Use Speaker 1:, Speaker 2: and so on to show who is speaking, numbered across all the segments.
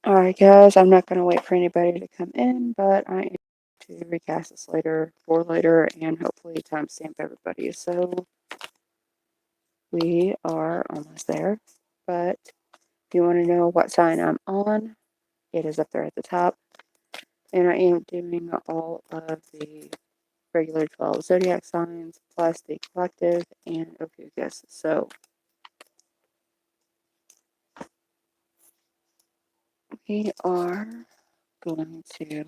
Speaker 1: Alright guys, I'm not going to wait for anybody to come in, but I am going to recast this later, for later, and hopefully timestamp everybody. So we are almost there, but if you want to know what sign I'm on, it is up there at the top. And I am doing all of the regular 12 zodiac signs, plus the collective and Ophiuchus. So we are going to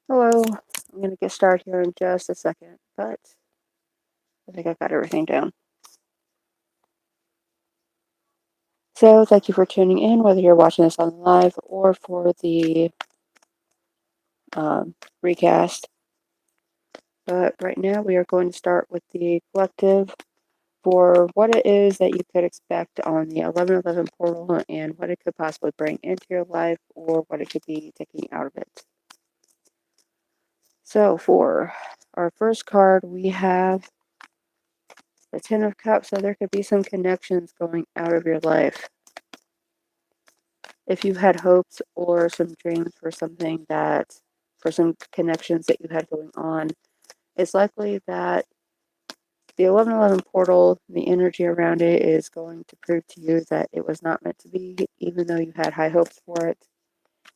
Speaker 1: hello. I'm going to get started here in just a second, but I think I've got everything down. So thank you for tuning in, whether you're watching this on live or for the recast. But right now we are going to start with the collective for what it is that you could expect on the 11/11 portal and what it could possibly bring into your life or what it could be taking out of it. So for our first card, we have the Ten of Cups. So there could be some connections going out of your life. If you've had hopes or some dreams for something that, for some connections that you had going on, it's likely that the 11/11 portal, the energy around it is going to prove to you that it was not meant to be, even though you had high hopes for it.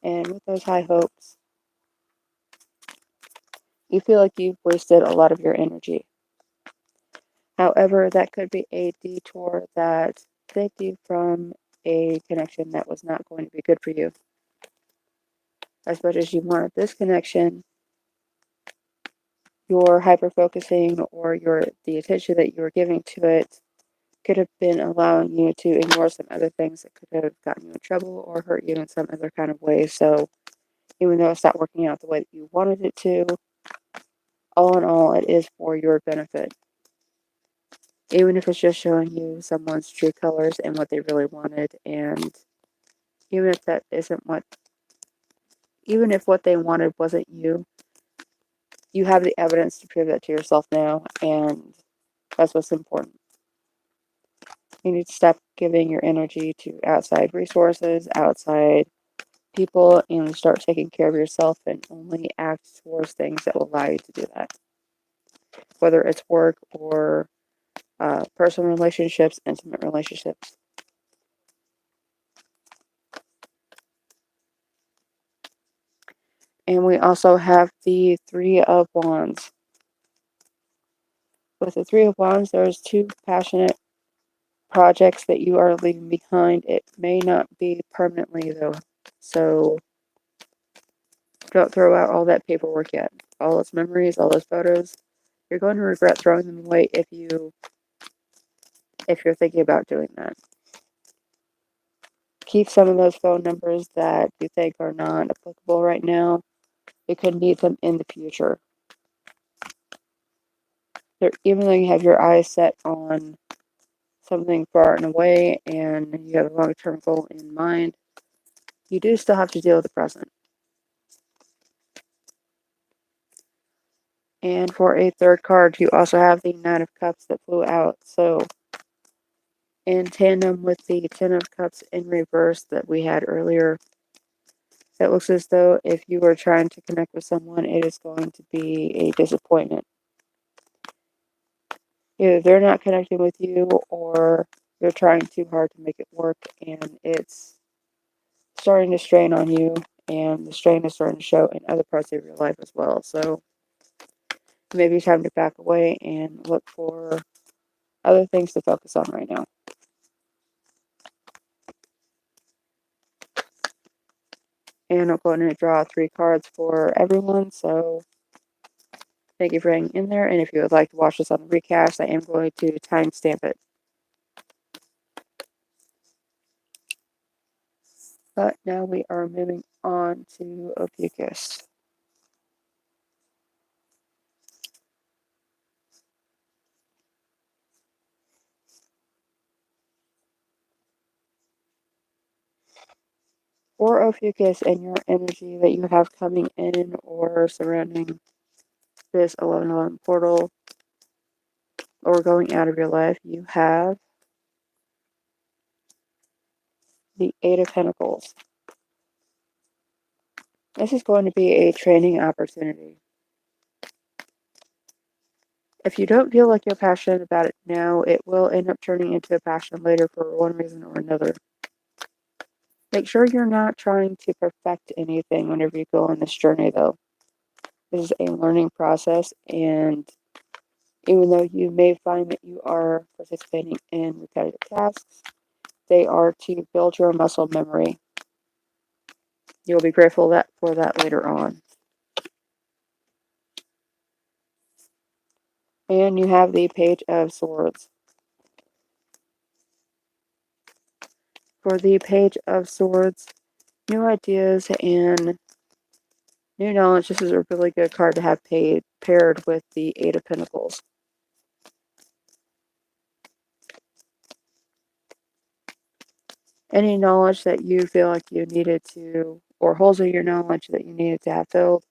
Speaker 1: And with those high hopes, you feel like you've wasted a lot of your energy. However, that could be a detour that saved you from a connection that was not going to be good for you. As much as you wanted this connection, your hyper focusing or the attention that you were giving to it could have been allowing you to ignore some other things that could have gotten you in trouble or hurt you in some other kind of way. So even though it's not working out the way that you wanted it to, all in all, it is for your benefit. Even if it's just showing you someone's true colors and what they really wanted, and even if that isn't what, even if what they wanted wasn't you, you have the evidence to prove that to yourself now, and that's what's important. You need to stop giving your energy to outside resources, outside people, and start taking care of yourself and only act towards things that will allow you to do that. Whether it's work or personal relationships, intimate relationships. And we also have the Three of Wands. With the Three of Wands, there's two passionate projects that you are leaving behind. It may not be permanently, though. So don't throw out all that paperwork yet. All those memories, all those photos. You're going to regret throwing them away if you're thinking about doing that. Keep some of those phone numbers that you think are not applicable right now. You could need them in the future. even though you have your eyes set on something far and away and you have a long-term goal in mind, you do still have to deal with the present. And for a third card, you also have the Nine of Cups that flew out. So in tandem with the Ten of Cups in reverse that we had earlier, it looks as though if you were trying to connect with someone, it is going to be a disappointment. Either they're not connecting with you or you're trying too hard to make it work and it's starting to strain on you, and the strain is starting to show in other parts of your life as well. So maybe it's time to back away and look for other things to focus on right now. And I'm going to draw 3 cards for everyone, so thank you for hanging in there. And if you would like to watch this on the recast, I am going to timestamp it. But now we are moving on to Ophiuchus. For Ophiuchus and your energy that you have coming in or surrounding this 1111 portal or going out of your life, you have the Eight of Pentacles. This is going to be a training opportunity. If you don't feel like you're passionate about it now, it will end up turning into a passion later for one reason or another. Make sure you're not trying to perfect anything whenever you go on this journey, though. This is a learning process, and even though you may find that you are participating in repetitive tasks, they are to build your muscle memory. You'll be grateful for that later on. And you have the Page of Swords. For the Page of Swords, new ideas and new knowledge. This is a really good card to have paired with the Eight of Pentacles. Any knowledge that you feel like you needed to, or holes in your knowledge that you needed to have filled,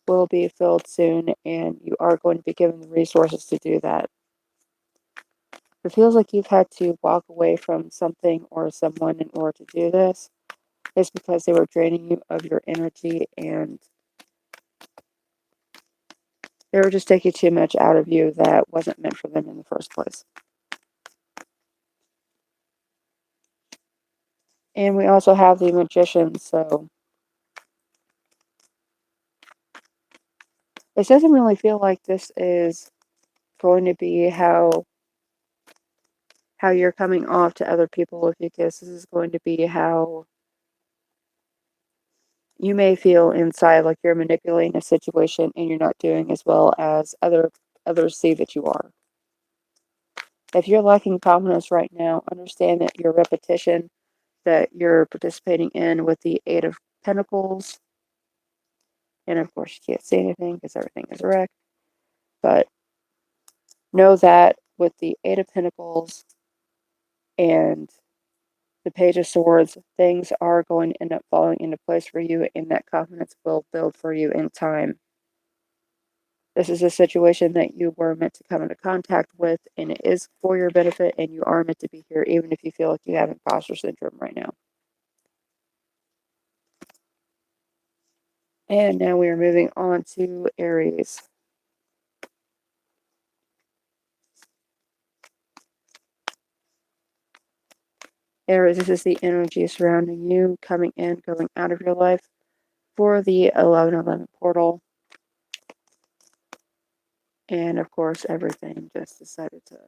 Speaker 1: will be filled soon, and you are going to be given the resources to do that. It feels like you've had to walk away from something or someone in order to do this. It's because they were draining you of your energy and they were just taking too much out of you that wasn't meant for them in the first place. And we also have the Magician, so it doesn't really feel like this is going to be how you're coming off to other people with you, because this is going to be how you may feel inside, like you're manipulating a situation and you're not doing as well as others see that you are. If you're lacking confidence right now, understand that your repetition that you're participating in with the Eight of Pentacles, and of course you can't see anything because everything is erect, but know that with the Eight of Pentacles and the Page of Swords, things are going to end up falling into place for you, and that confidence will build for you in time. This is a situation that you were meant to come into contact with, and it is for your benefit, and you are meant to be here, even if you feel like you have imposter syndrome right now. And now we are moving on to Aries. Aries, this is the energy surrounding you, coming in, going out of your life for the 1111 portal. And of course, everything just decided to...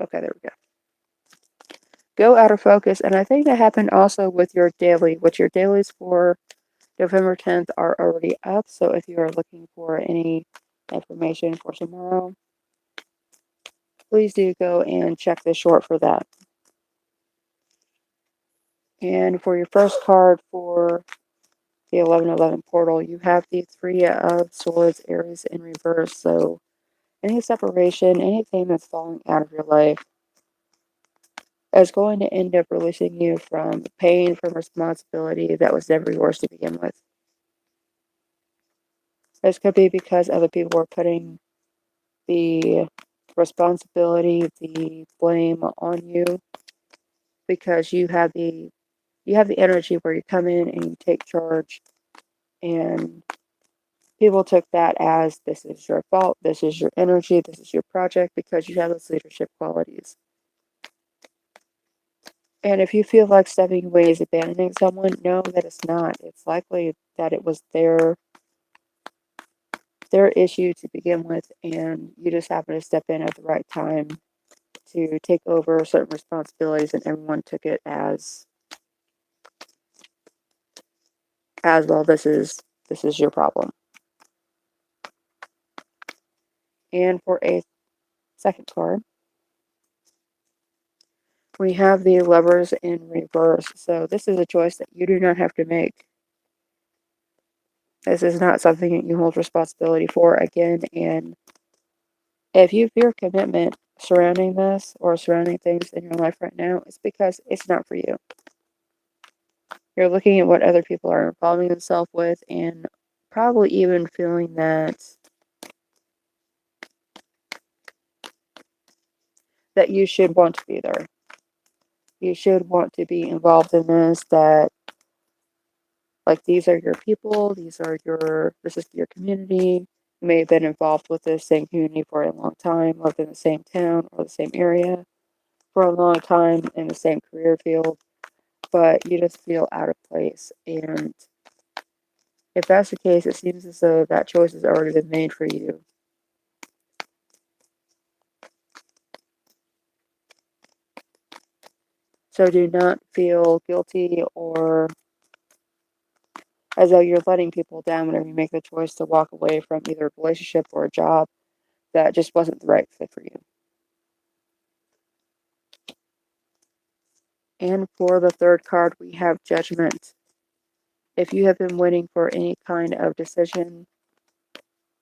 Speaker 1: Okay, there we go. Go out of focus. And I think that happened also with your daily, which your dailies for November 10th are already up. So if you are looking for any information for tomorrow, please do go and check the short for that. And for your first card for the 11-11 portal, you have the Three of Swords, Aries in reverse. So any separation, anything that's falling out of your life is going to end up releasing you from pain, from responsibility that was never yours to begin with. This could be because other people were putting the responsibility, the blame on you, because you have the energy where you come in and you take charge, and people took that as, this is your fault, this is your energy, this is your project, because you have those leadership qualities. And if you feel like stepping away is abandoning someone, know that it's not. It's likely that it was their issue to begin with, and you just happen to step in at the right time to take over certain responsibilities, and everyone took it as well, this is your problem. And for a second card, we have the Lovers in reverse. So this is a choice that you do not have to make. This is not something that you hold responsibility for again. And if you fear commitment surrounding this or surrounding things in your life right now, it's because it's not for you. You're looking at what other people are involving themselves with, and probably even feeling that you should want to be there. You should want to be involved in this, that like these are your people, this is your community. You may have been involved with the same community for a long time, lived in the same town or the same area for a long time, in the same career field, but you just feel out of place. And if that's the case, it seems as though that choice has already been made for you. So do not feel guilty or as though you're letting people down whenever you make the choice to walk away from either a relationship or a job that just wasn't the right fit for you. And for the third card, we have Judgment. If you have been waiting for any kind of decision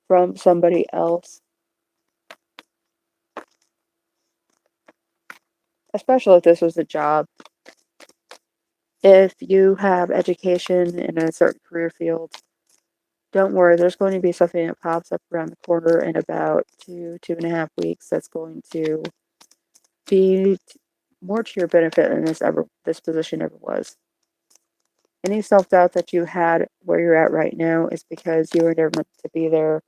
Speaker 1: from somebody else, especially if this was a job, if you have education in a certain career field, don't worry, there's going to be something that pops up around the corner in about 2.5 weeks that's going to be more to your benefit than this position ever was. Any self-doubt that you had where you're at right now is because you were never meant to be there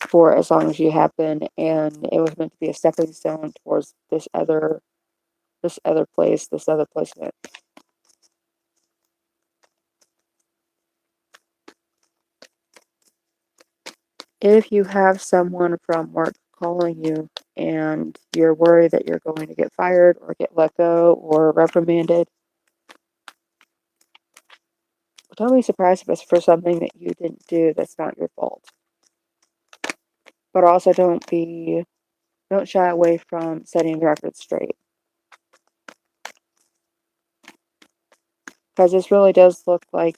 Speaker 1: for as long as you have been, and it was meant to be a stepping stone towards this other placement. If you have someone from work calling you and you're worried that you're going to get fired or get let go or reprimanded, don't be surprised if it's for something that you didn't do that's not your fault. But also don't shy away from setting the record straight. Because this really does look like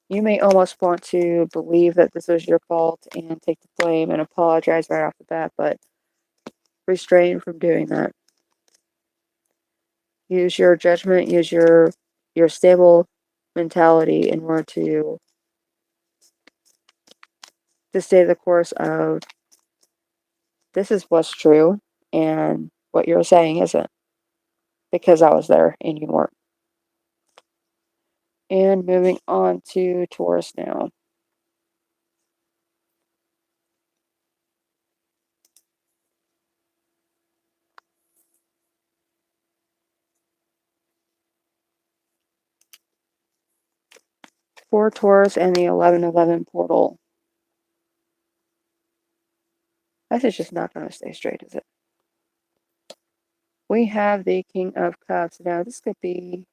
Speaker 1: you may almost want to believe that this was your fault and take the blame and apologize right off the bat, but restrain from doing that. Use your judgment, use your stable mentality in order to stay the course of, this is what's true and what you're saying isn't, because I was there and you weren't. And moving on to Taurus now. For Taurus and the 11-11 portal. This is just not going to stay straight, is it? We have the King of Cups. Now, this could be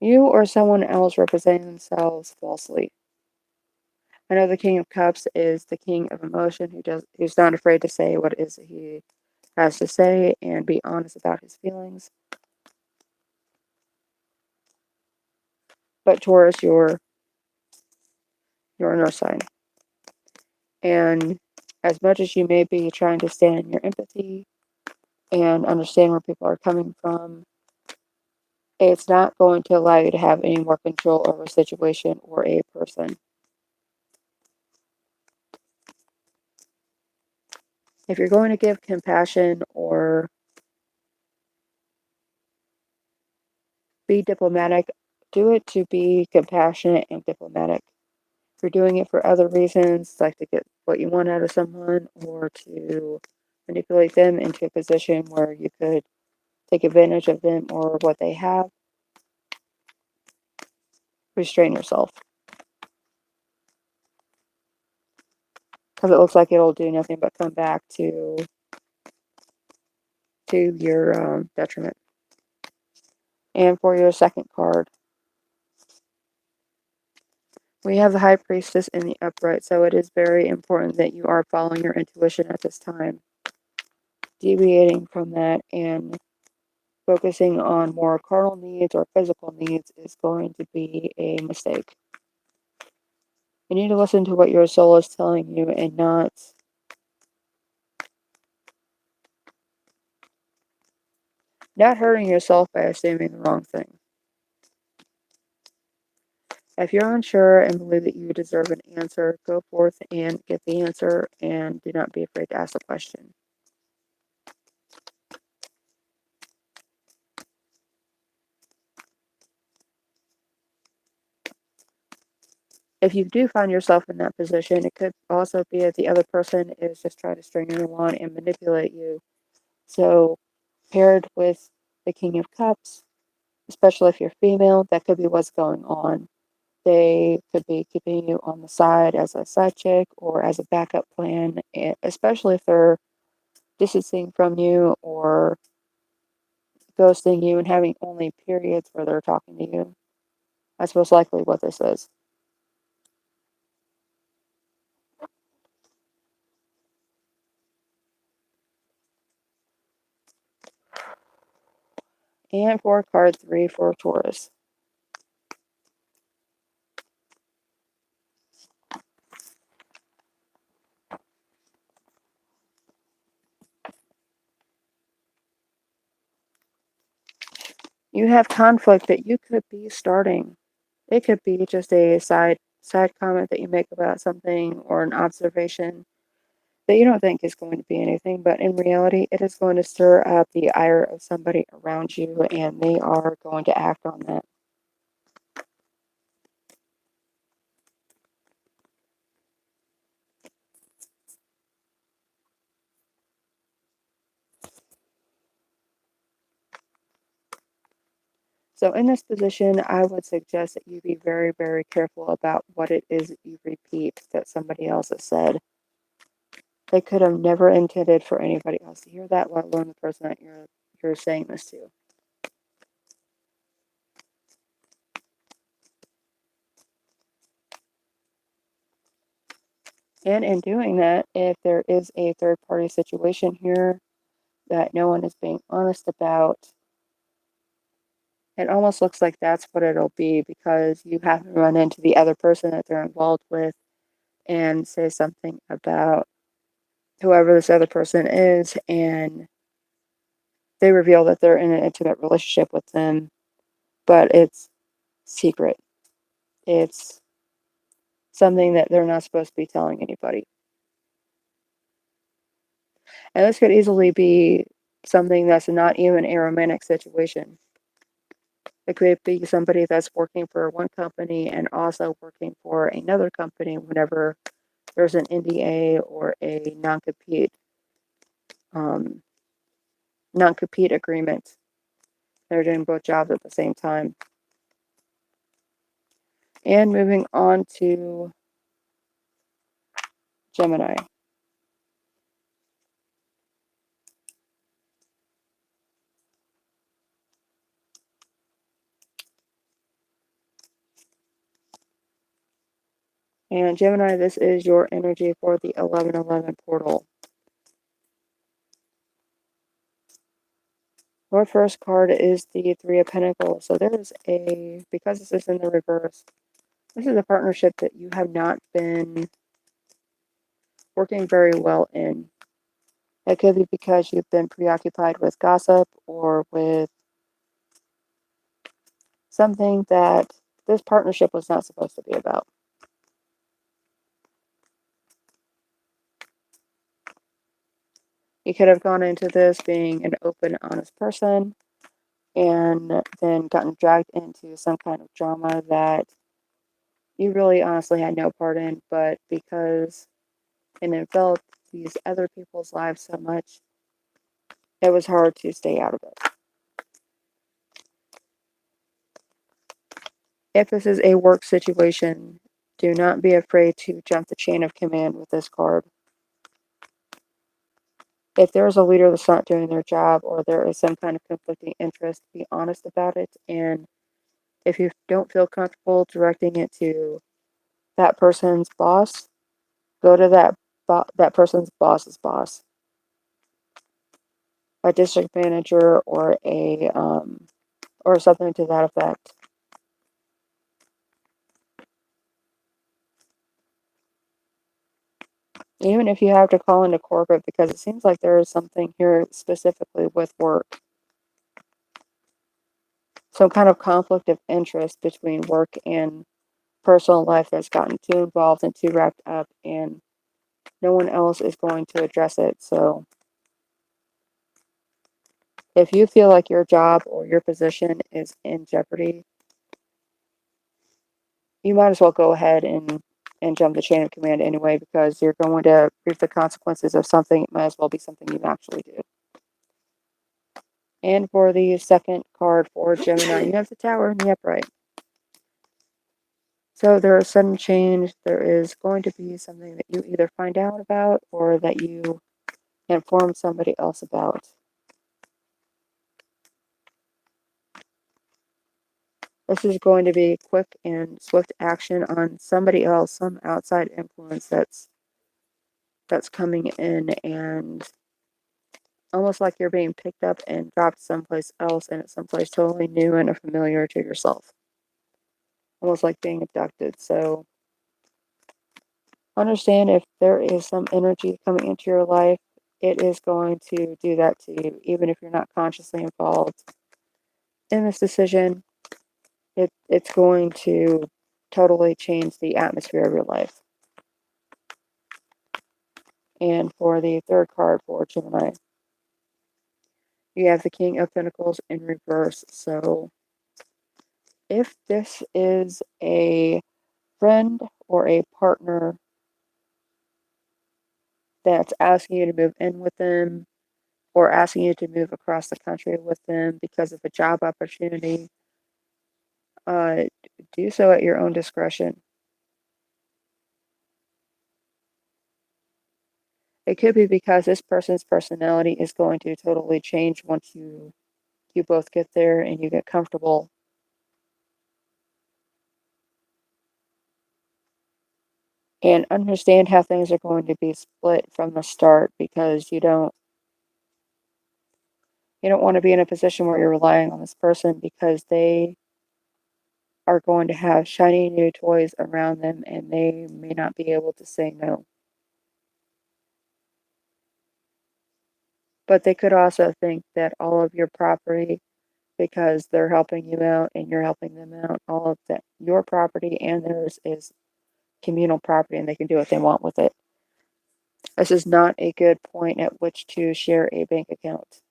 Speaker 1: you or someone else representing themselves falsely. I know the King of Cups is the king of emotion, who's not afraid to say what it is that he has to say and be honest about his feelings. but Taurus, your inner sign. And as much as you may be trying to stand in your empathy and understand where people are coming from, it's not going to allow you to have any more control over a situation or a person. If you're going to give compassion or be diplomatic, do it to be compassionate and diplomatic. If you're doing it for other reasons, like to get what you want out of someone or to manipulate them into a position where you could take advantage of them or what they have, restrain yourself. Because it looks like it'll do nothing but come back to your detriment. And for your second card, we have the High Priestess in the upright, so it is very important that you are following your intuition at this time. Deviating from that and focusing on more carnal needs or physical needs is going to be a mistake. You need to listen to what your soul is telling you and not hurting yourself by assuming the wrong thing. If you're unsure and believe that you deserve an answer, go forth and get the answer and do not be afraid to ask the question. If you do find yourself in that position, it could also be that the other person is just trying to string you along and manipulate you. So, paired with the King of Cups, especially if you're female, that could be what's going on. They could be keeping you on the side as a side chick or as a backup plan, especially if they're distancing from you or ghosting you and having only periods where they're talking to you. That's most likely what this is. And for card 3 for Taurus. You have conflict that you could be starting. It could be just a side comment that you make about something or an observation that you don't think is going to be anything, but in reality, it is going to stir up the ire of somebody around you, and they are going to act on that. So in this position, I would suggest that you be very, very careful about what it is that you repeat that somebody else has said. They could have never intended for anybody else to hear that, let alone the person that you're saying this to. And in doing that, if there is a third-party situation here that no one is being honest about, it almost looks like that's what it'll be, because you have to run into the other person that they're involved with and say something about whoever this other person is, and they reveal that they're in an intimate relationship with them, but it's secret. It's something that they're not supposed to be telling anybody. And this could easily be something that's not even a romantic situation. It could be somebody that's working for one company and also working for another company whenever there's an NDA or a um, non-compete agreement. They're doing both jobs at the same time. And moving on to Gemini. And Gemini, this is your energy for the 1111 portal. Your first card is the Three of Pentacles. So there's because this is in the reverse, this is a partnership that you have not been working very well in. It could be because you've been preoccupied with gossip or with something that this partnership was not supposed to be about. You could have gone into this being an open, honest person and then gotten dragged into some kind of drama that you really honestly had no part in, but because it enveloped these other people's lives so much, it was hard to stay out of it. If this is a work situation, do not be afraid to jump the chain of command with this card. If there's a leader that's not doing their job or there is some kind of conflicting interest, be honest about it. And if you don't feel comfortable directing it to that person's boss, go to that person's boss's boss, a district manager or a or something to that effect. Even if you have to call into corporate, because it seems like there is something here specifically with work. Some kind of conflict of interest between work and personal life that's gotten too involved and too wrapped up, and no one else is going to address it. So if you feel like your job or your position is in jeopardy, you might as well go ahead and jump the chain of command anyway, because you're going to reap the consequences of something. It might as well be something you actually do. And for the second card for Gemini, you have the Tower in the upright. So there is sudden change. There is going to be something that you either find out about or that you inform somebody else about. This is going to be quick and swift action on somebody else, some outside influence that's coming in, and almost like you're being picked up and dropped someplace else, and it's someplace totally new and unfamiliar to yourself. Almost like being abducted. So understand, if there is some energy coming into your life, it is going to do that to you, even if you're not consciously involved in this decision. It's going to totally change the atmosphere of your life. And for the third card for Gemini, you have the King of Pentacles in reverse. So if this is a friend or a partner that's asking you to move in with them or asking you to move across the country with them because of a job opportunity, do so at your own discretion. It could be because this person's personality is going to totally change once you both get there and you get comfortable. And understand how things are going to be split from the start, because you don't want to be in a position where you're relying on this person because they are going to have shiny new toys around them and they may not be able to say no. But they could also think that all of your property, because they're helping you out and you're helping them out, all of that, your property and theirs, is communal property and they can do what they want with it. This is not a good point at which to share a bank account.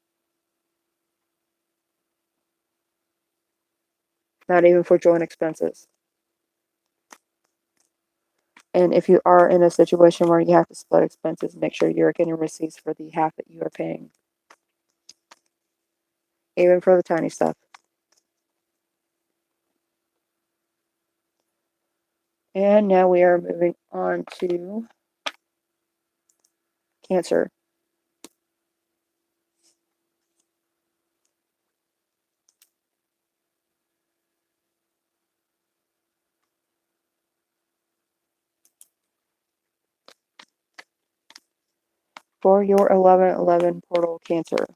Speaker 1: Not even for joint expenses. And if you are in a situation where you have to split expenses, make sure you're getting receipts for the half that you are paying. Even for the tiny stuff. And now we are moving on to Cancer. For your 11/11 portal, Cancer.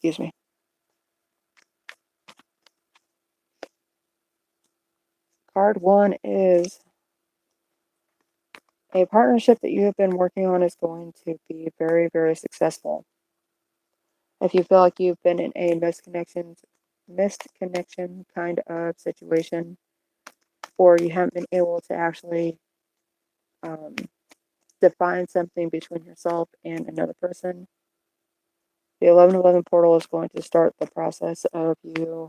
Speaker 1: Excuse me. Card 1 is a partnership that you have been working on is going to be very, very successful. If you feel like you've been in a missed connection kind of situation, or you haven't been able to actually define something between yourself and another person, the 1111 portal is going to start the process of you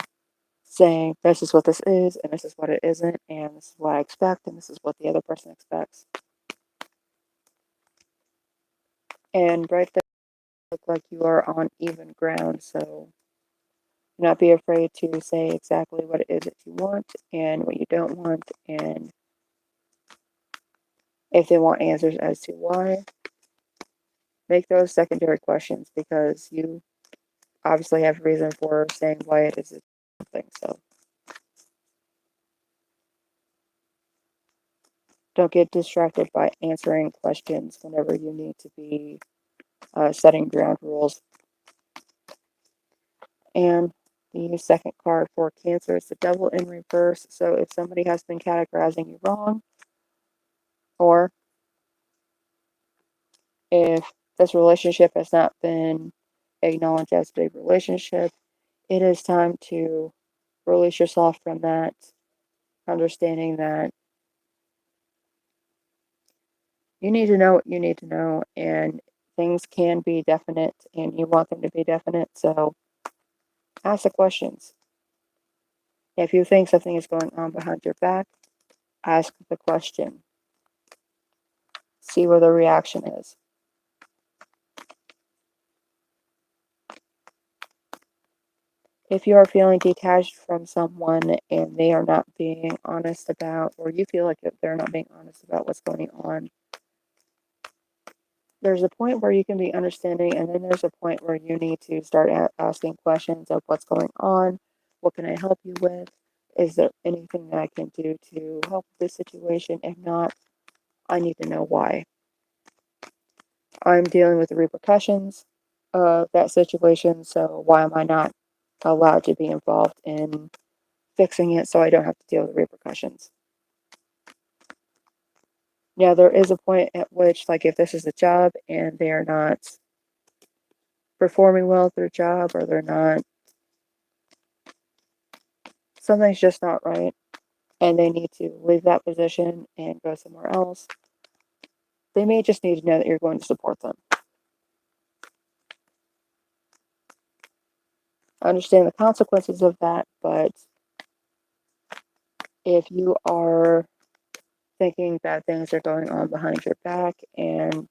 Speaker 1: saying, this is what this is, and this is what it isn't, and this is what I expect, and this is what the other person expects. And right there, look like you are on even ground, so do not be afraid to say exactly what it is that you want and what you don't want, and if they want answers as to why, make those secondary questions, because you obviously have a reason for saying why it is something. So don't get distracted by answering questions whenever you need to be setting ground rules. And the second card for Cancer is the Devil in reverse. So if somebody has been categorizing you wrong, or if this relationship has not been acknowledged as a relationship, it is time to release yourself from that, understanding that you need to know what you need to know, and things can be definite, and you want them to be definite. So ask the questions. If you think something is going on behind your back, ask the question. See what the reaction is. If you are feeling detached from someone and they are not being honest about, or you feel like they're not being honest about what's going on, there's a point where you can be understanding, and then there's a point where you need to start asking questions of what's going on, what can I help you with, is there anything that I can do to help this situation? If not, I need to know why. I'm dealing with the repercussions of that situation, so why am I not allowed to be involved in fixing it so I don't have to deal with the repercussions? Now, there is a point at which, like, if this is a job and they are not performing well at their job, or they're not, something's just not right, and they need to leave that position and go somewhere else, they may just need to know that you're going to support them. I understand the consequences of that, but if you are thinking that things are going on behind your back and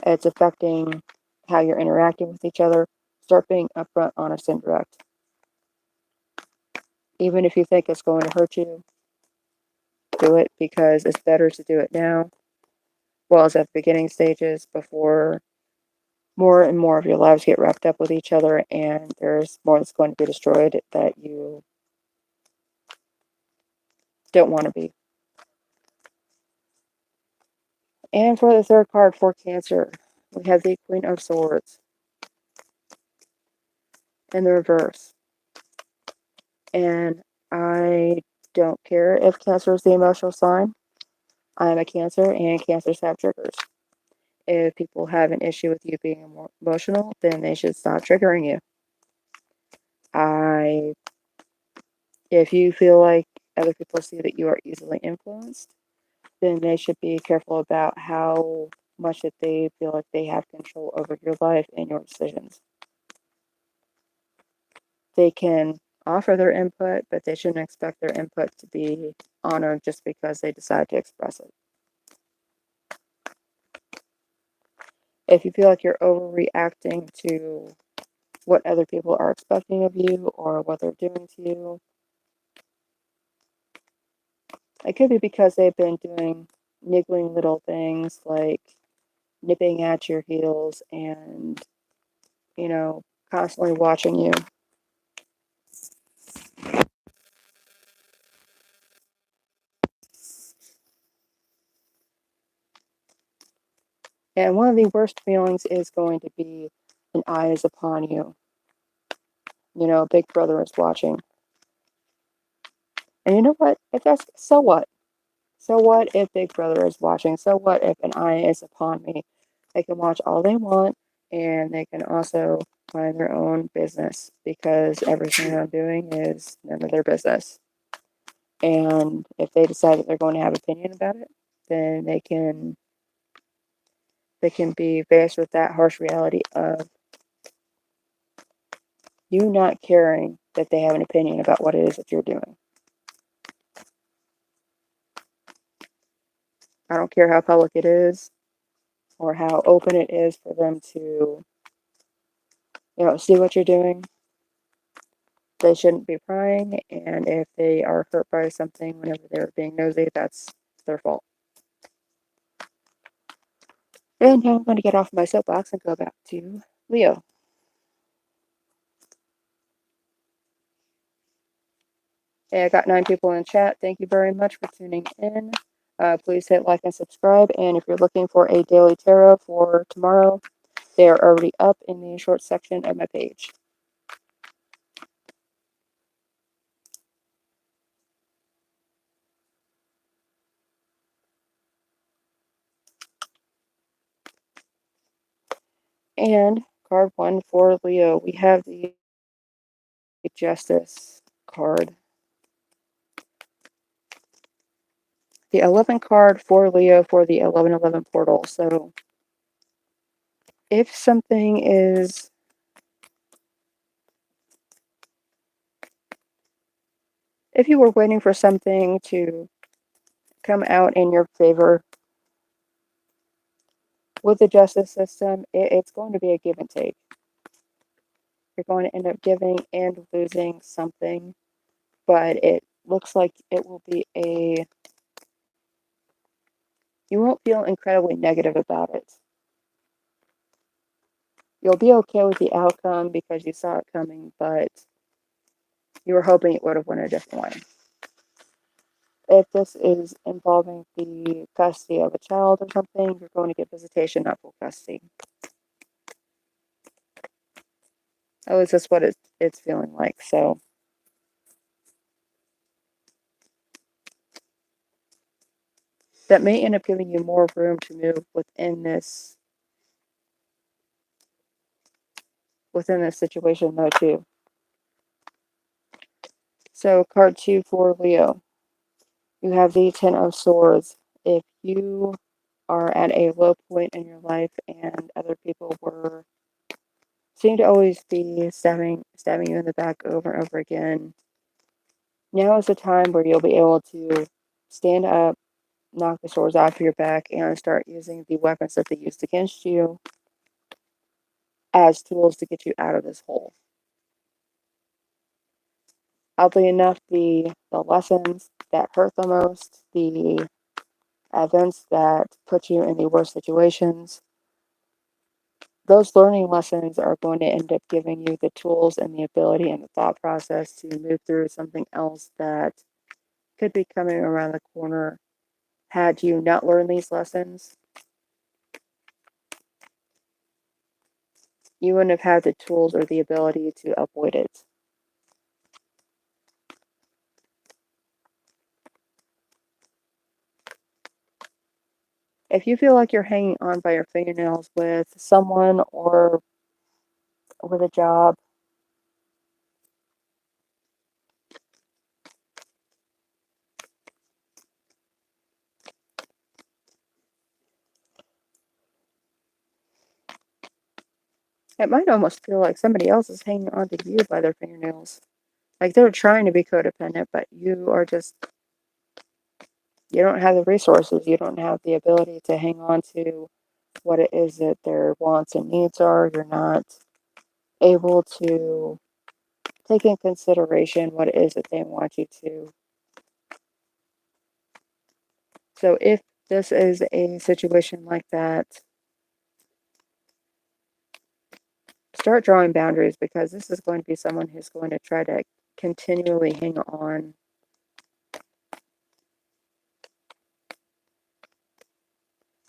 Speaker 1: it's affecting how you're interacting with each other, start being upfront, honest, and direct. Even if you think it's going to hurt you, do it, because it's better to do it now, well as at the beginning stages, before more and more of your lives get wrapped up with each other and there's more that's going to be destroyed that you don't want to be. And for the third card for Cancer, we have the Queen of Swords in the reverse. And I don't care if Cancer is the emotional sign. I'm a Cancer, and Cancers have triggers. If people have an issue with you being emotional, then they should stop triggering you. If you feel like other people see that you are easily influenced, then they should be careful about how much that they feel like they have control over your life and your decisions. They can offer their input, but they shouldn't expect their input to be honored just because they decide to express it. If you feel like you're overreacting to what other people are expecting of you or what they're doing to you, it could be because they've been doing niggling little things like nipping at your heels and, constantly watching you. And one of the worst feelings is going to be an eye is upon you. You know, Big Brother is watching. And you know what? If that's, so what? So what if Big Brother is watching? So what if an eye is upon me? They can watch all they want, and they can also mind their own business, because everything I'm doing is none of their business. And if they decide that they're going to have an opinion about it, then they can be faced with that harsh reality of you not caring that they have an opinion about what it is that you're doing. I don't care how public it is or how open it is for them to, see what you're doing. They shouldn't be prying, and if they are hurt by something whenever they're being nosy, that's their fault. And now I'm going to get off my soapbox and go back to Leo. Hey, I got 9 people in chat. Thank you very much for tuning in. Please hit like and subscribe. And if you're looking for a daily tarot for tomorrow, they are already up in the short section of my page. And card 1 for Leo, we have the Justice card. The 11 card for Leo for the 1111 portal. So if you were waiting for something to come out in your favor with the justice system, it's going to be a give and take. You're going to end up giving and losing something, but it looks like it will be you won't feel incredibly negative about it. You'll be okay with the outcome because you saw it coming, but you were hoping it would have went a different way. If this is involving the custody of a child or something, you're going to get visitation, not full custody. At least that's what it's feeling like. So that may end up giving you more room to move within this situation, though, too. So card 2 for Leo. You have the 10 of Swords. If you are at a low point in your life and other people seem to always be stabbing you in the back over and over again, now is the time where you'll be able to stand up, knock the swords off your back, and start using the weapons that they used against you as tools to get you out of this hole. Oddly enough, the lessons that hurt the most, the events that put you in the worst situations, those learning lessons are going to end up giving you the tools and the ability and the thought process to move through something else that could be coming around the corner had you not learned these lessons. You wouldn't have had the tools or the ability to avoid it. If you feel like you're hanging on by your fingernails with someone or with a job, it might almost feel like somebody else is hanging on to you by their fingernails. Like they're trying to be codependent, but you don't have the resources. You don't have the ability to hang on to what it is that their wants and needs are. You're not able to take in consideration what it is that they want you to. So if this is a situation like that, start drawing boundaries, because this is going to be someone who's going to try to continually hang on.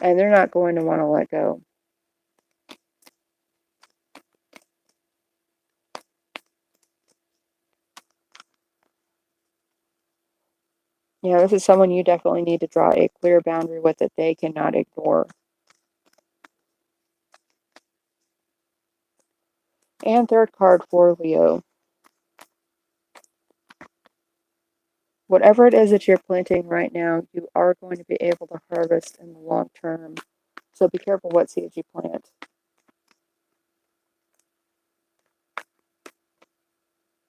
Speaker 1: And they're not going to want to let go. Yeah, this is someone you definitely need to draw a clear boundary with that they cannot ignore. And third card for Leo. Whatever it is that you're planting right now, you are going to be able to harvest in the long term. So be careful what seeds you plant.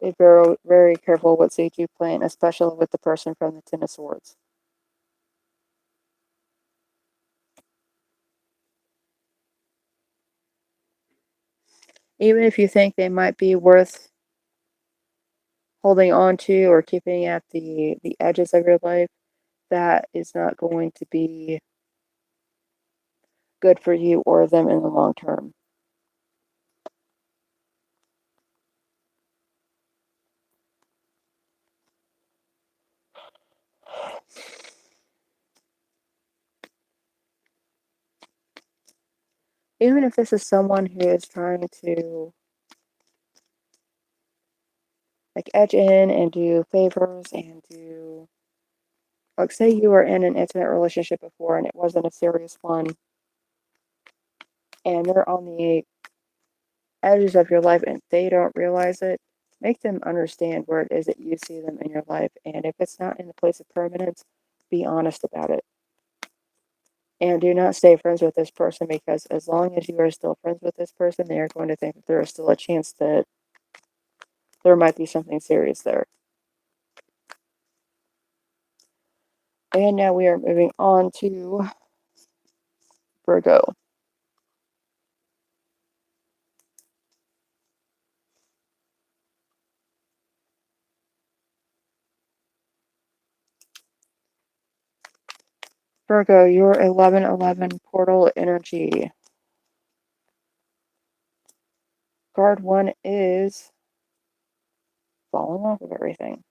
Speaker 1: Be very, very careful what seeds you plant, especially with the person from the Ten of Swords. Even if you think they might be worth holding on to or keeping at the edges of your life, that is not going to be good for you or them in the long term. Even if this is someone who is trying to like edge in and do favors and do, like, say you were in an intimate relationship before and it wasn't a serious one, and they're on the edges of your life and they don't realize it, make them understand where it is that you see them in your life. And if it's not in the place of permanence, be honest about it. And do not stay friends with this person, because as long as you are still friends with this person, they are going to think that there is still a chance that there might be something serious there. And now we are moving on to Virgo. Virgo, your 1111 portal energy. Card 1 is falling off of everything.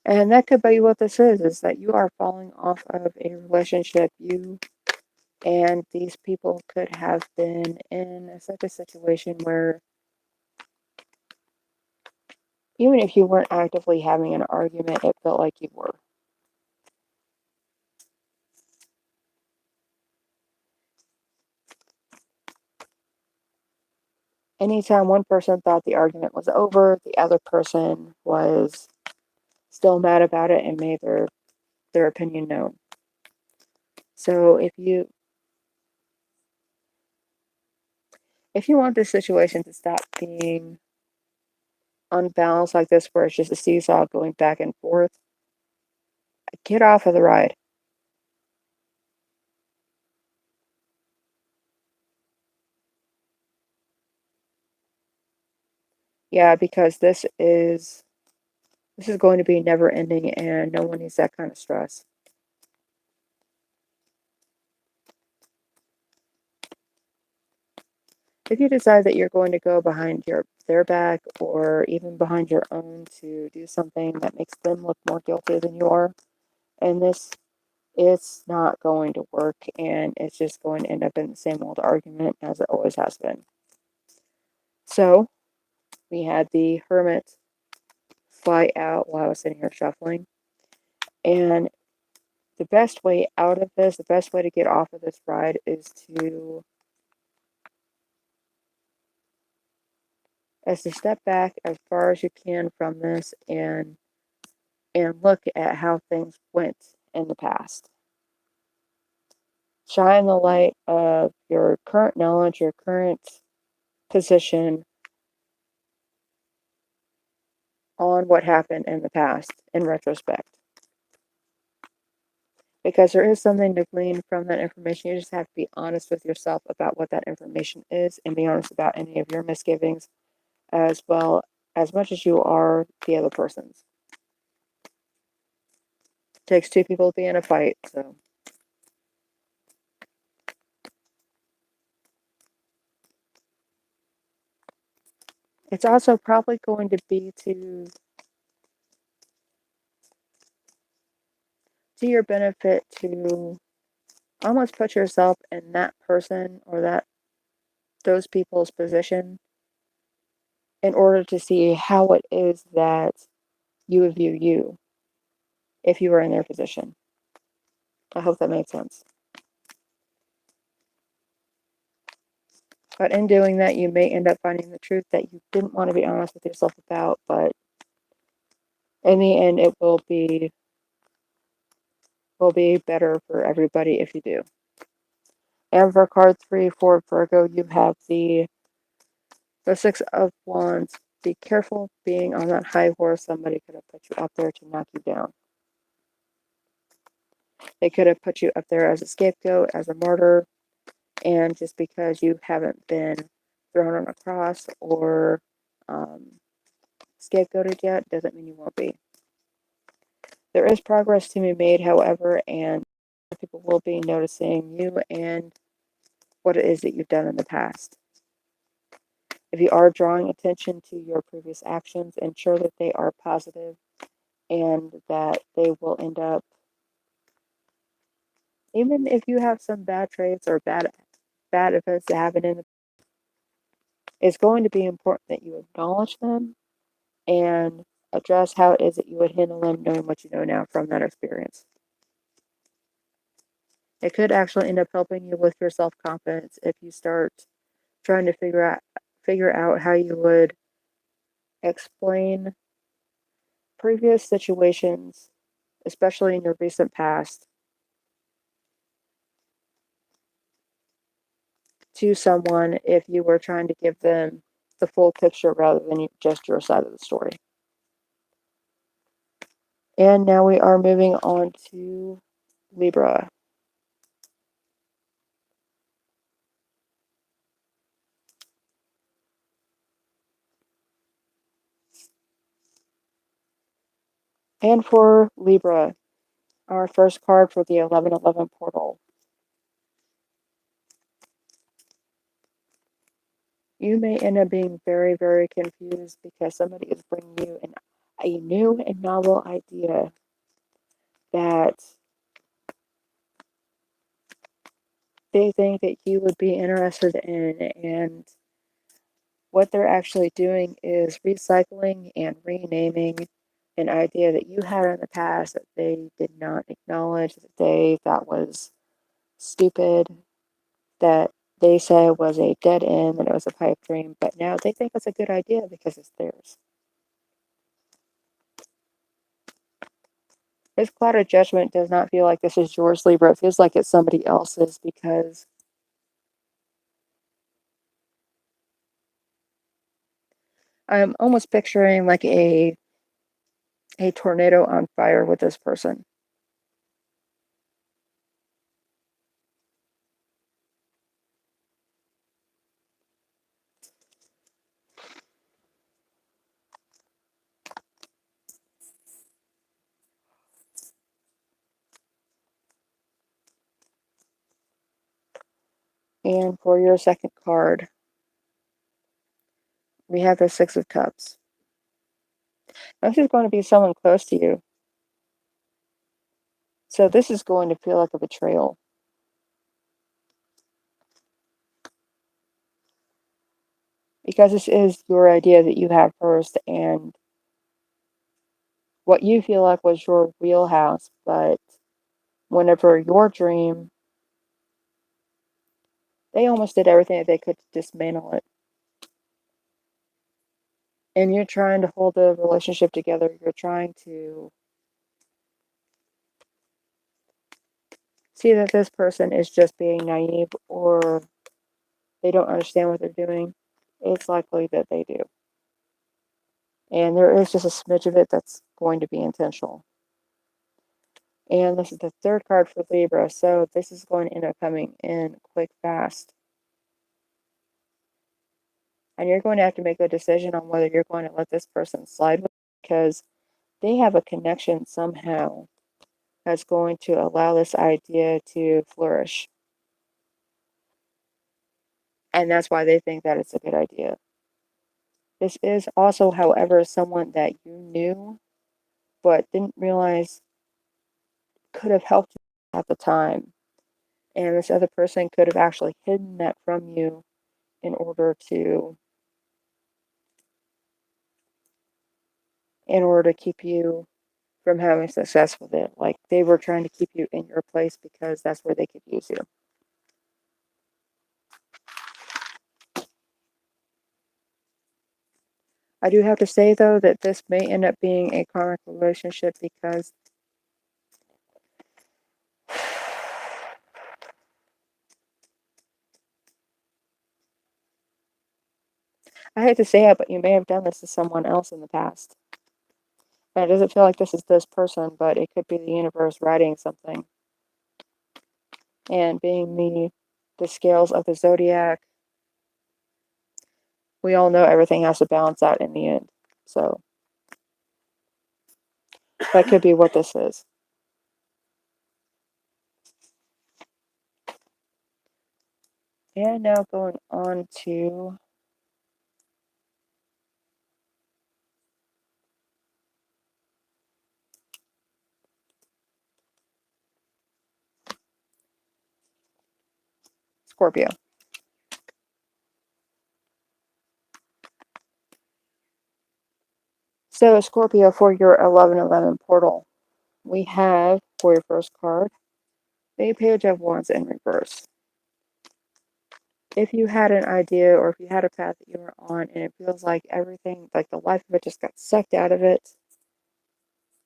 Speaker 1: And that could be what this is that you are falling off of a relationship. You and these people could have been in such a situation where even if you weren't actively having an argument, it felt like you were. Anytime one person thought the argument was over, the other person was still mad about it and made their opinion known. So if you want this situation to stop being unbalanced like this, where it's just a seesaw going back and forth, get off of the ride. Yeah, because this is going to be never ending and no one needs that kind of stress. If you decide that you're going to go behind their back or even behind your own to do something that makes them look more guilty than you are, and it's not going to work, and it's just going to end up in the same old argument as it always has been. So we had the Hermit fly out while I was sitting here shuffling, and the best way out of this, the best way to get off of this ride is to step back as far as you can from this and look at how things went in the past. Shine the light of your current knowledge, your current position on what happened in the past in retrospect. Because there is something to glean from that information. You just have to be honest with yourself about what that information is and be honest about any of your misgivings as well, as much as you are the other person's. It takes two people to be in a fight, so. It's also probably going to be to your benefit to almost put yourself in that person or those people's position in order to see how it is that you view you. if you were in their position. I hope that made sense. But in doing that, you may end up finding the truth that you didn't want to be honest with yourself about, but in the end, it will be better for everybody if you do. And for card 3 for Virgo, you have the Six of Wands. Be careful being on that high horse. Somebody could have put you up there to knock you down. They could have put you up there as a scapegoat, as a martyr, and just because you haven't been thrown on a cross or scapegoated yet doesn't mean you won't be. There is progress to be made, however, and people will be noticing you and what it is that you've done in the past. If you are drawing attention to your previous actions, ensure that they are positive and that they will end up, even if you have some bad traits or bad events that happen in the, it's going to be important that you acknowledge them and address how it is that you would handle them, knowing what you know now from that experience. It could actually end up helping you with your self-confidence if you start trying to figure out how you would explain previous situations, especially in your recent past, to someone if you were trying to give them the full picture rather than just your side of the story. And now we are moving on to Libra. And for Libra, our first card for the 1111 portal. You may end up being very, very confused because somebody is bringing you a new and novel idea that they think that you would be interested in, and what they're actually doing is recycling and renaming an idea that you had in the past that they did not acknowledge, that they thought was stupid, that they said was a dead end, that it was a pipe dream, but now they think it's a good idea because it's theirs. This cloud of judgment does not feel like this is yours, Libra. It feels like it's somebody else's because I'm almost picturing like a tornado on fire with this person. And for your second card, we have the Six of Cups. This is going to be someone close to you. So this is going to feel like a betrayal. Because this is your idea that you have first and what you feel like was your wheelhouse, but whenever your dream, they almost did everything that they could to dismantle it. And you're trying to hold the relationship together. You're trying to see that this person is just being naive or they don't understand what they're doing. It's likely that they do. And there is just a smidge of it that's going to be intentional. And this is the third card for Libra, so this is going to end up coming in quick, fast. And you're going to have to make a decision on whether you're going to let this person slide with you because they have a connection somehow that's going to allow this idea to flourish. And that's why they think that it's a good idea. This is also, however, someone that you knew but didn't realize could have helped you at the time. And this other person could have actually hidden that from you in order to keep you from having success with it. Like, they were trying to keep you in your place because that's where they could use you. I do have to say, though, that this may end up being a karmic relationship because I hate to say it, but you may have done this to someone else in the past. And it doesn't feel like this is this person, but it could be the universe writing something. And being the scales of the zodiac, we all know everything has to balance out in the end. So that could be what this is. And now going on to Scorpio. So Scorpio, for your 1111 portal, we have, for your first card, the Page of Wands in reverse. If you had an idea or if you had a path that you were on and it feels like everything, like the life of it just got sucked out of it,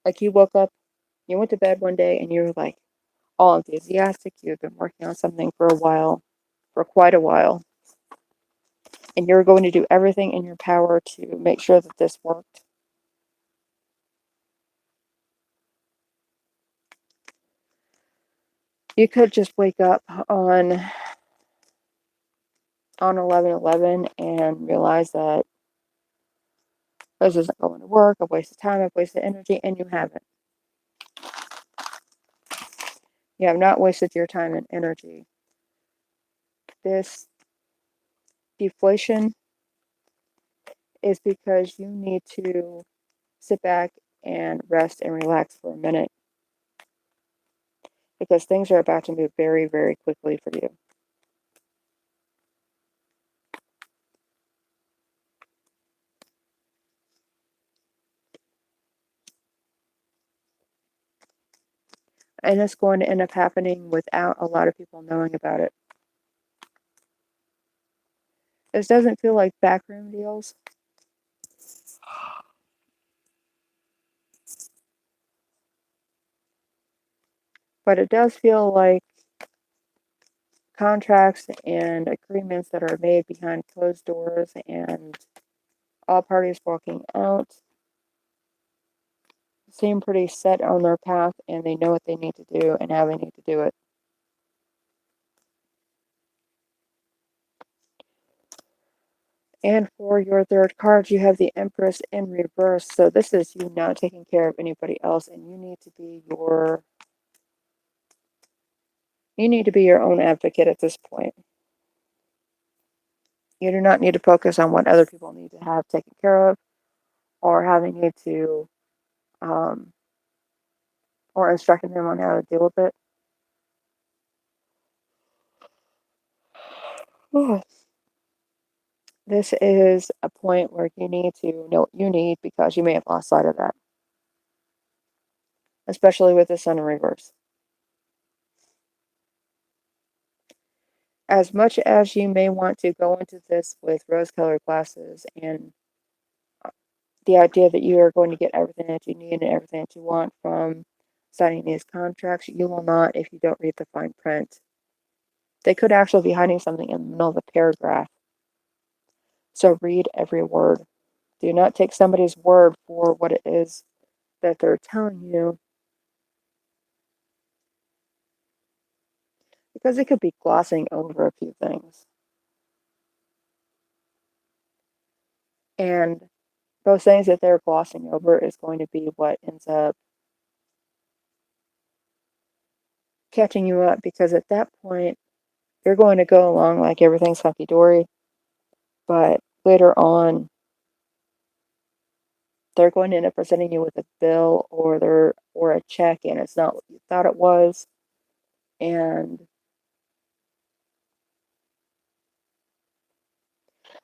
Speaker 1: like you woke up, you went to bed one day and you were like all enthusiastic, you had been working on something for a while, for quite a while, and you're going to do everything in your power to make sure that this worked. You could just wake up on 11/11 and realize that this isn't going to work, I've wasted time, I've wasted energy, and you haven't. You have not wasted your time and energy. This deflation is because you need to sit back and rest and relax for a minute because things are about to move very, very quickly for you. And it's going to end up happening without a lot of people knowing about it. This doesn't feel like backroom deals. But it does feel like contracts and agreements that are made behind closed doors and all parties walking out seem pretty set on their path and they know what they need to do and how they need to do it. And for your third card, you have the Empress in reverse. So this is you not taking care of anybody else, and you need to be your own advocate at this point. You do not need to focus on what other people need to have taken care of, or how they need to, or instructing them on how to deal with it. This is a point where you need to know what you need because you may have lost sight of that, especially with the Sun in reverse. As much as you may want to go into this with rose-colored glasses and the idea that you are going to get everything that you need and everything that you want from signing these contracts, you will not if you don't read the fine print. They could actually be hiding something in the middle of a paragraph. So read every word. Do not take somebody's word for what it is that they're telling you, because it could be glossing over a few things. And those things that they're glossing over is going to be what ends up catching you up, because at that point, you're going to go along like everything's hunky-dory, but later on, they're going to end up presenting you with a bill or a check, and it's not what you thought it was, and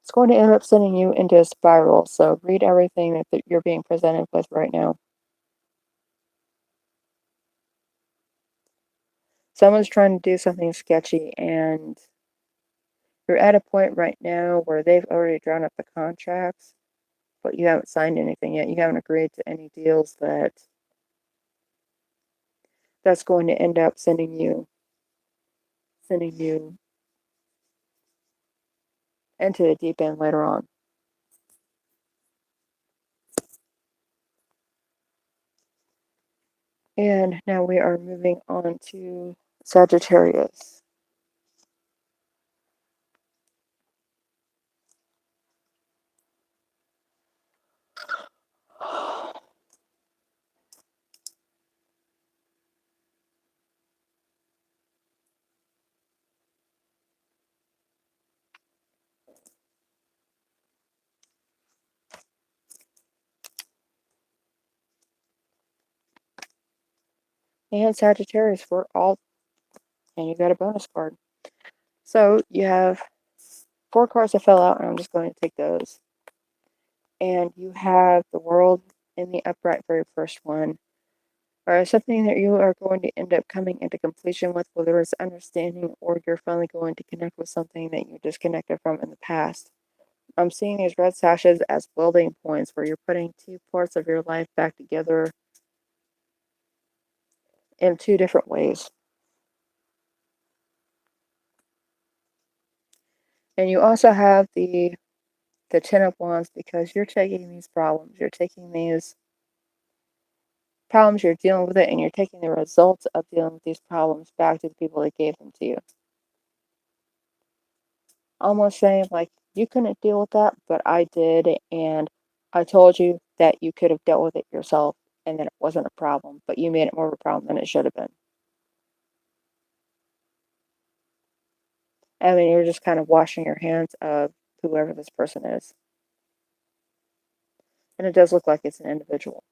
Speaker 1: it's going to end up sending you into a spiral. So read everything that you're being presented with right now. someone's trying to do something sketchy, and you're at a point right now where they've already drawn up the contracts, but you haven't signed anything yet. You haven't agreed to any deals that's going to end up sending you into the deep end later on. And now we are moving on to Sagittarius. And Sagittarius, we're all, and you got a bonus card. So you have 4 cards that fell out, and I'm just going to take those. And you have the World in the upright, very first one, or something that you are going to end up coming into completion with, whether it's understanding or you're finally going to connect with something that you disconnected from in the past. I'm seeing these red sashes as welding points where you're putting 2 parts of your life back together in 2 different ways. And you also have the 10 of Wands, because you're taking these problems, you're dealing with it, and you're taking the results of dealing with these problems back to the people that gave them to you. Almost saying, like, you couldn't deal with that, but I did, and I told you that you could have dealt with it yourself, and that it wasn't a problem, but you made it more of a problem than it should have been. I mean, you're just kind of washing your hands of whoever this person is. And it does look like it's an individual.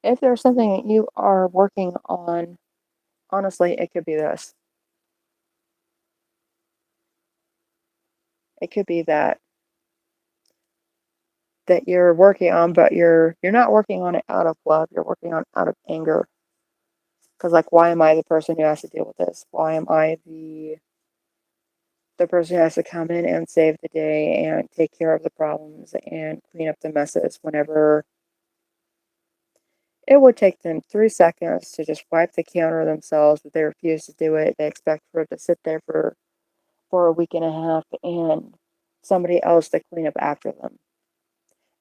Speaker 1: If there's something that you are working on, honestly, it could be this. It could be that you're working on, but you're not working on it out of love. You're working on it out of anger. Because, like, why am I the person who has to deal with this? Why am I the person who has to come in and save the day and take care of the problems and clean up the messes whenever it would take them 3 seconds to just wipe the counter themselves, but they refuse to do it. They expect for it to sit there for a week and a half and somebody else to clean up after them.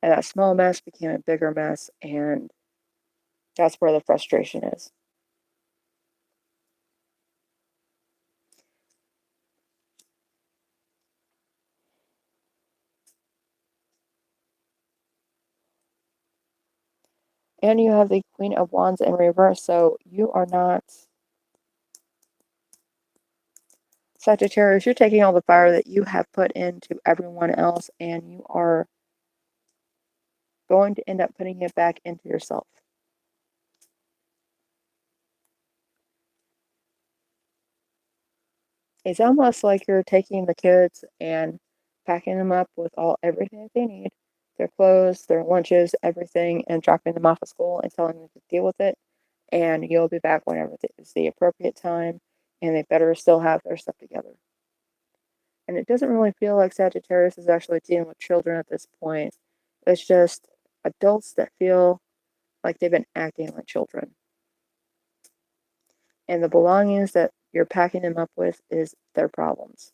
Speaker 1: And that small mess became a bigger mess, and that's where the frustration is. And you have the Queen of Wands in reverse, so you are not Sagittarius. You're taking all the fire that you have put into everyone else, and you are going to end up putting it back into yourself. It's almost like you're taking the kids and packing them up with everything that they need, their clothes, their lunches, everything, and dropping them off at school and telling them to deal with it. And you'll be back whenever it's the appropriate time, and they better still have their stuff together. And it doesn't really feel like Sagittarius is actually dealing with children at this point. It's just adults that feel like they've been acting like children. And the belongings that you're packing them up with is their problems.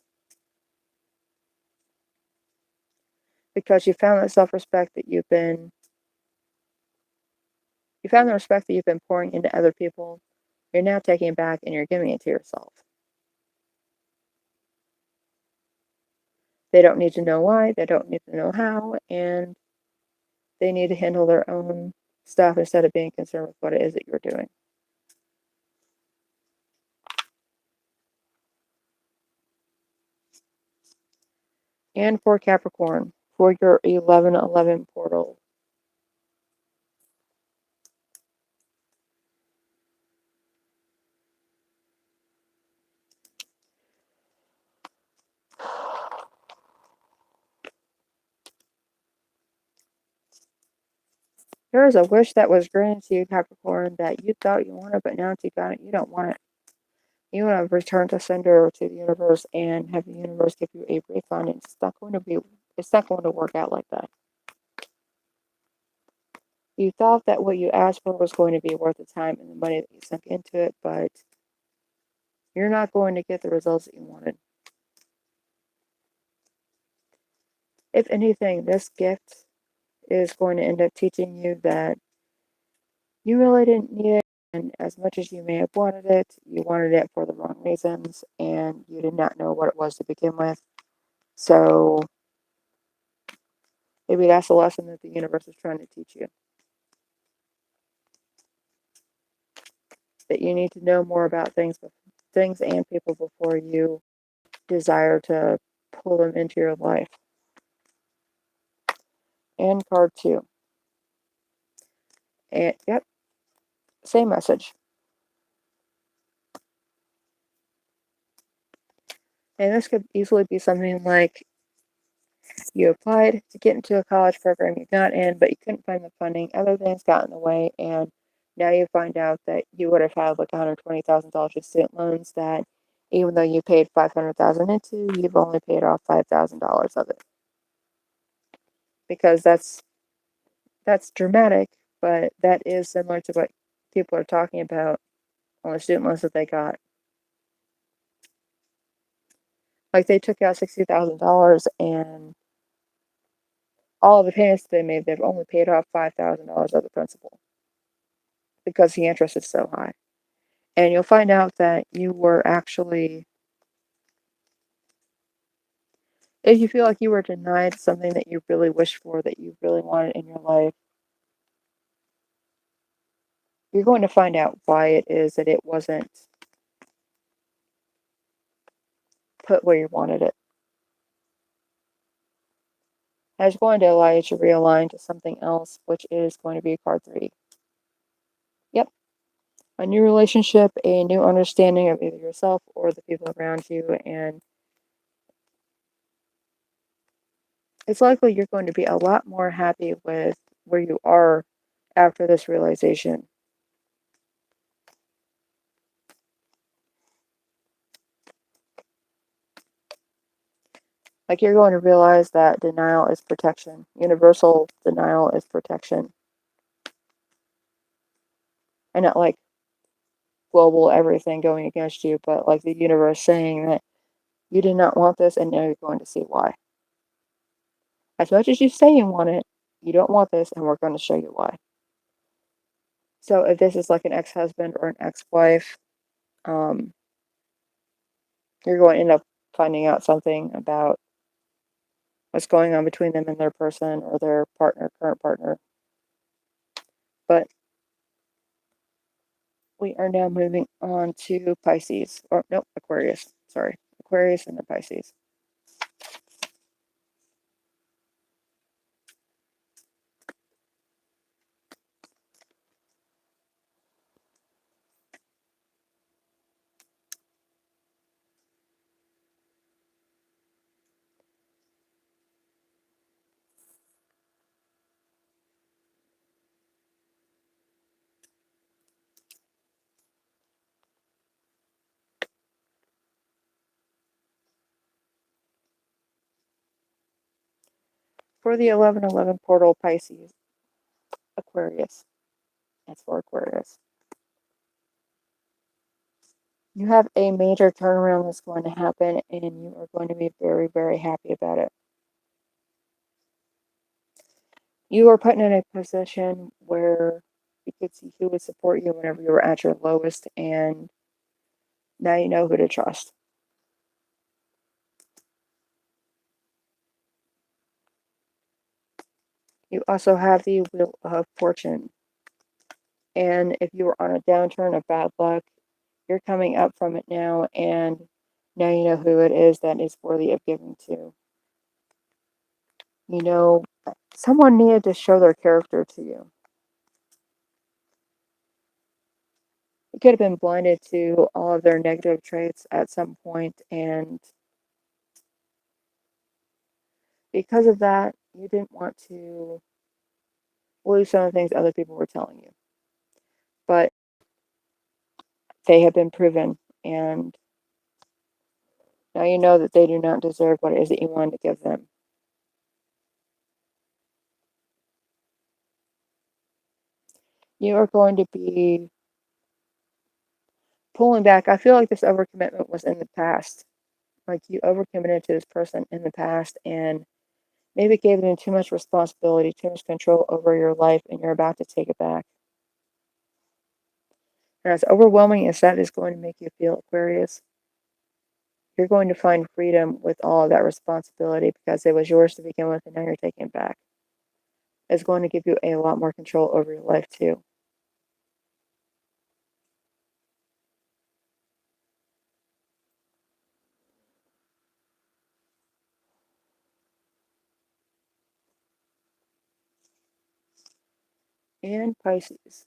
Speaker 1: Because you found the self-respect that you found the respect that you've been pouring into other people. You're now taking it back and you're giving it to yourself. They don't need to know why, they don't need to know how, and they need to handle their own stuff instead of being concerned with what it is that you're doing. And for Capricorn, for your 11/11 portal, There is a wish that was granted to you, Capricorn, that you thought you wanted, but now that you got it, you don't want it. You want to return to sender to the universe and have the universe give you a refund. It's not going to work out like that. You thought that what you asked for was going to be worth the time and the money that you sunk into it, but you're not going to get the results that you wanted. If anything, this gift is going to end up teaching you that you really didn't need it, and as much as you may have you wanted it for the wrong reasons, and you did not know what it was to begin with. So maybe that's a lesson that the universe is trying to teach you. That you need to know more about things and people before you desire to pull them into your life. And card 2. And yep, same message. And this could easily be something like you applied to get into a college program you got in, but you couldn't find the funding. Other things got in the way, and now you find out that you would have had like $120,000 in student loans that, even though you paid $500,000 into, you've only paid off $5,000 of it. Because that's dramatic, but that is similar to what people are talking about on the student loans that they got. Like they took out $60,000 and all of the payments they made, they've only paid off $5,000 of the principal because the interest is so high. And you'll find out that you were actually, if you feel like you were denied something that you really wished for, that you really wanted in your life, you're going to find out why it is that it wasn't put where you wanted it. And it's going to allow you to realign to something else, which is going to be card 3. Yep. A new relationship, a new understanding of either yourself or the people around you, and it's likely you're going to be a lot more happy with where you are after this realization. Like you're going to realize that denial is protection. Universal denial is protection. And not like global everything going against you, but like the universe saying that you did not want this and now you're going to see why. As much as you say you want it, you don't want this and we're going to show you why. So if this is like an ex-husband or an ex-wife, you're going to end up finding out something about what's going on between them and their person or their partner, current partner. But we are now moving on to Pisces. Or, nope, Aquarius. Sorry. Aquarius and then Pisces. For the 1111 portal, Pisces, Aquarius. That's for Aquarius. You have a major turnaround that's going to happen, and you are going to be very, very happy about it. You are put in a position where you could see who would support you whenever you were at your lowest, and now you know who to trust. You also have the Wheel of Fortune. And if you were on a downturn of bad luck, you're coming up from it now, and now you know who it is that is worthy of giving to. You know, someone needed to show their character to you. You could have been blinded to all of their negative traits at some point, and because of that, you didn't want to believe some of the things other people were telling you. But they have been proven, and now you know that they do not deserve what it is that you wanted to give them. You are going to be pulling back. I feel like this overcommitment was in the past. Like you overcommitted to this person in the past and maybe gave them too much responsibility, too much control over your life, and you're about to take it back. And as overwhelming as that is going to make you feel, Aquarius, you're going to find freedom with all of that responsibility because it was yours to begin with and now you're taking it back. It's going to give you a lot more control over your life too. And Pisces.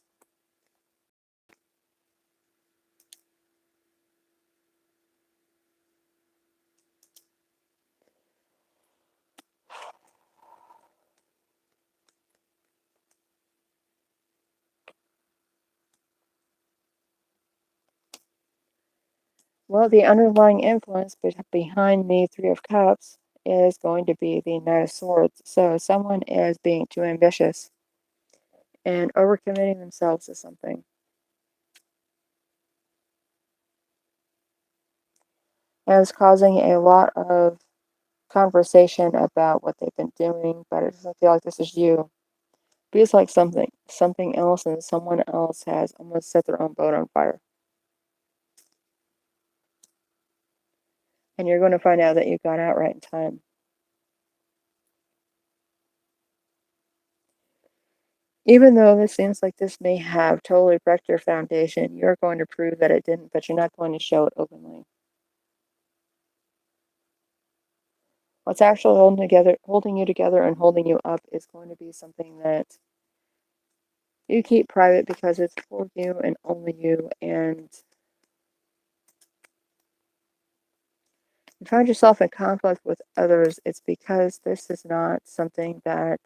Speaker 1: Well, the underlying influence behind the Three of Cups is going to be the Knight of Swords. So someone is being too ambitious and overcommitting themselves to something. And it's causing a lot of conversation about what they've been doing, but it doesn't feel like this is you. It feels like something else, and someone else has almost set their own boat on fire. And you're going to find out that you got out right in time. Even though this seems like this may have totally wrecked your foundation, you're going to prove that it didn't, but you're not going to show it openly. What's actually holding you together and holding you up is going to be something that you keep private because it's for you and only you. And you find yourself in conflict with others, it's because this is not something that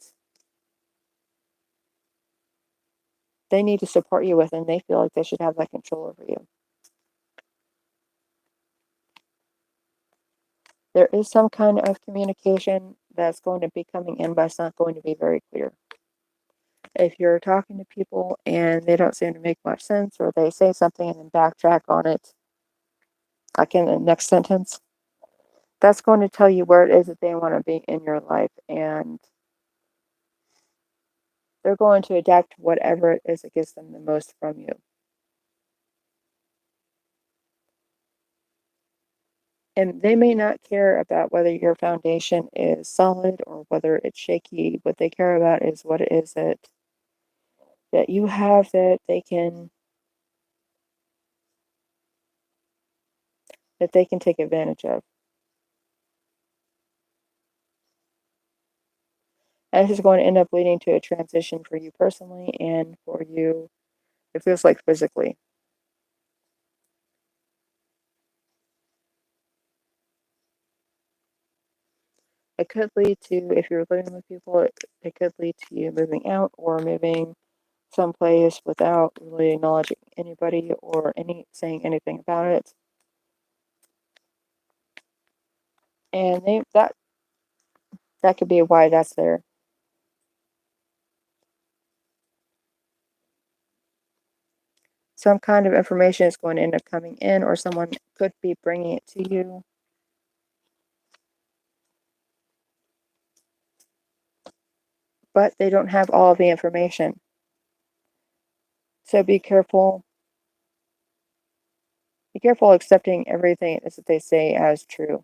Speaker 1: they need to support you with, and they feel like they should have that control over you. There is some kind of communication that's going to be coming in, but it's not going to be very clear. If you're talking to people and they don't seem to make much sense, or they say something and then backtrack on it, like in the next sentence, that's going to tell you where it is that they want to be in your life, and they're going to adapt to whatever it is that gets them the most from you. And they may not care about whether your foundation is solid or whether it's shaky. What they care about is what it is that you have that they can take advantage of. And this is going to end up leading to a transition for you personally and for you, it feels like physically. It could lead to, if you're living with people, it could lead to you moving out or moving someplace without really acknowledging anybody or saying anything about it. And that could be why that's there. Some kind of information is going to end up coming in, or someone could be bringing it to you. But they don't have all of the information. So be careful. Be careful accepting everything that they say as true.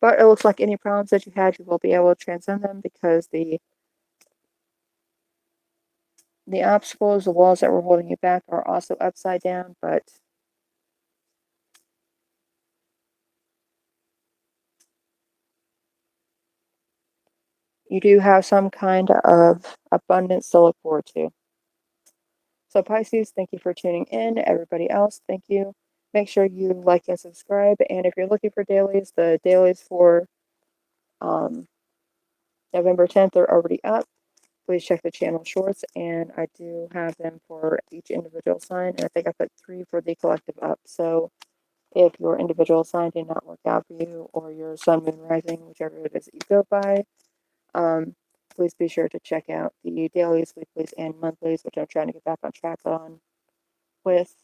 Speaker 1: But it looks like any problems that you had, you will be able to transcend them because the obstacles, the walls that were holding you back are also upside down, but you do have some kind of abundance to look forward to. So Pisces, thank you for tuning in. Everybody else, thank you. Make sure you like and subscribe. And if you're looking for dailies, the dailies for November 10th are already up. Please check the channel shorts, and I do have them for each individual sign, and I think I put 3 for the collective up. So if your individual sign did not work out for you, or your sun, moon, rising, whichever it is that you go by, please be sure to check out the dailies, weeklies, and monthlies, which I'm trying to get back on track with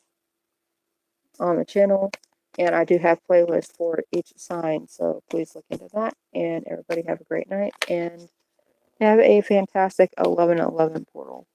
Speaker 1: on the channel. And I do have playlists for each sign, so please look into that. And everybody have a great night, and have a fantastic 11/11 portal.